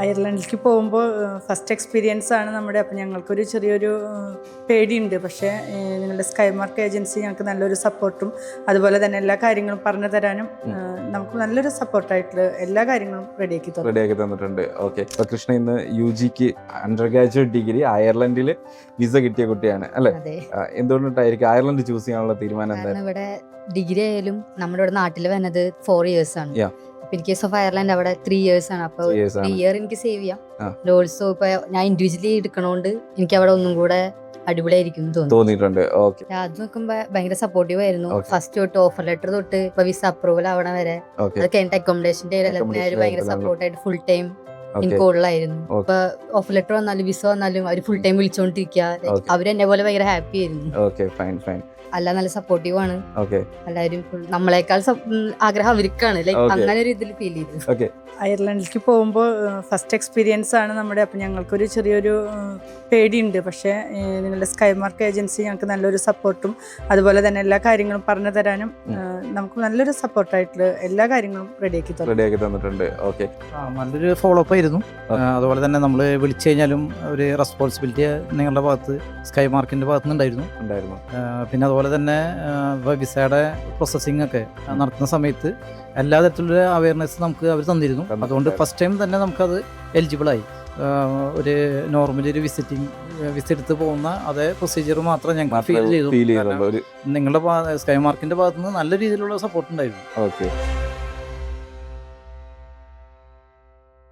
അയർലൻഡിലേക്ക് പോകുമ്പോൾ first experience ആണ് നമ്മുടെ. അപ്പോൾ ഞങ്ങൾക്കൊരു ചെറിയൊരു പേടിയുണ്ട്. പക്ഷേ നിങ്ങളുടെ സ്കൈമാർക്ക് ഏജൻസി ഞങ്ങൾക്ക് നല്ലൊരു സപ്പോർട്ടും അതുപോലെ തന്നെ എല്ലാ കാര്യങ്ങളും പറഞ്ഞു തരാനും നമുക്ക് നല്ലൊരു സപ്പോർട്ടായിട്ടുള്ള എല്ലാ കാര്യങ്ങളും റെഡിയാക്കി തന്നിട്ടുണ്ട്. ഓക്കെ, അപ്പോൾ കൃഷ്ണ ഇന്ന് UGക്ക് അണ്ടർ ഗ്രാജുവേറ്റ് ഡിഗ്രി അയർലൻഡിൽ വിസ കിട്ടിയ കുട്ടിയാണ് അല്ലേ? എന്തുകൊണ്ടിട്ടായിരിക്കും അയർലൻഡ് ചൂസ് ചെയ്യാനുള്ള തീരുമാനം? ഇവിടെ ഡിഗ്രി ആയാലും നമ്മുടെ ഇവിടെ നാട്ടിൽ വന്നത് 4 years ആണ്. ഇൻ കേസ് ഓഫ് അയർലൻഡ് അവിടെ 3 years ആണ്. അപ്പോൾ 3 year എനിക്ക് സേവ് ചെയ്യാം. ഓൾസോ ഇപ്പൊ ഞാൻ ഇൻഡിവിജ്വലി എടുക്കണോണ്ട് എനിക്ക് അവിടെ ഒന്നും കൂടെ അടിപൊളിയായിരിക്കും തോന്നിയിട്ടുണ്ട്. അത് നോക്കുമ്പോ ഭയങ്കര സപ്പോർട്ടീവ് ആയിരുന്നു. ഫസ്റ്റ് തൊട്ട് ഓഫർ ലെറ്റർ തൊട്ട് ഇപ്പൊ വിസ അപ്രൂവൽ ആവണ വരെ അത് കഴിഞ്ഞിട്ട് അക്കോമഡേഷന്റെ ഭയങ്കര സപ്പോർട്ടായിട്ട് ഫുൾ ടൈം എനിക്ക് കൂടുതലായിരുന്നു. ഇപ്പൊ ഓഫർ ലെറ്റർ വന്നാലും വിസ വന്നാലും അവര് ഫുൾ ടൈം വിളിച്ചോണ്ടിരിക്കുക. അവര് എന്നെ പോലെ ഭയങ്കര ഹാപ്പി ആയിരുന്നു. അല്ല നല്ല സപ്പോർട്ടീവ് ആണ് എല്ലാവരും. നമ്മളെക്കാൾ ആഗ്രഹം അവർക്കാണ്. ലൈക്ക് അങ്ങനെ ഒരു ഇതിൽ ഫീൽ ചെയ്തു. അയർലൻഡിലേക്ക് പോകുമ്പോൾ ഫസ്റ്റ് എക്സ്പീരിയൻസ് ആണ് നമ്മുടെ. അപ്പോൾ ഞങ്ങൾക്കൊരു ചെറിയൊരു പേടിയുണ്ട്. പക്ഷേ നിങ്ങളുടെ സ്കൈമാർക്ക് ഏജൻസി ഞങ്ങൾക്ക് നല്ലൊരു സപ്പോർട്ടും അതുപോലെ തന്നെ എല്ലാ കാര്യങ്ങളും പറഞ്ഞു തരാനും നമുക്ക് നല്ലൊരു സപ്പോർട്ടായിട്ടുള്ള എല്ലാ കാര്യങ്ങളും റെഡിയാക്കി തന്നിട്ടുണ്ട്. ഓക്കെ, നല്ലൊരു ഫോളോ അപ്പ് ആയിരുന്നു. അതുപോലെ തന്നെ നമ്മൾ വിളിച്ചു കഴിഞ്ഞാലും ഒരു റെസ്പോൺസിബിലിറ്റി നിങ്ങളുടെ ഭാഗത്ത് സ്കൈമാർക്കിന്റെ ഭാഗത്ത് നിന്നുണ്ടായിരുന്നു. പിന്നെ അതുപോലെ തന്നെ വിസയുടെ പ്രോസസ്സിംഗ് ഒക്കെ നടത്തുന്ന സമയത്ത് എല്ലാ തരത്തിലുള്ള അവയർനെസ് നമുക്ക് അവർ തന്നിരുന്നു. അതുകൊണ്ട് ഫസ്റ്റ് ടൈം തന്നെ നമുക്കത് എലിജിബിളായി. ഒരു നോർമലി ഒരു വിസ എടുത്ത് പോകുന്ന അതേ പ്രൊസീജിയർ മാത്രം ഞങ്ങൾക്ക് ഫീൽ ചെയ്തു. നിങ്ങളുടെ സ്കൈമാർക്കിന്റെ ഭാഗത്ത് നിന്ന് നല്ല രീതിയിലുള്ള സപ്പോർട്ട് ഉണ്ടായിരുന്നു.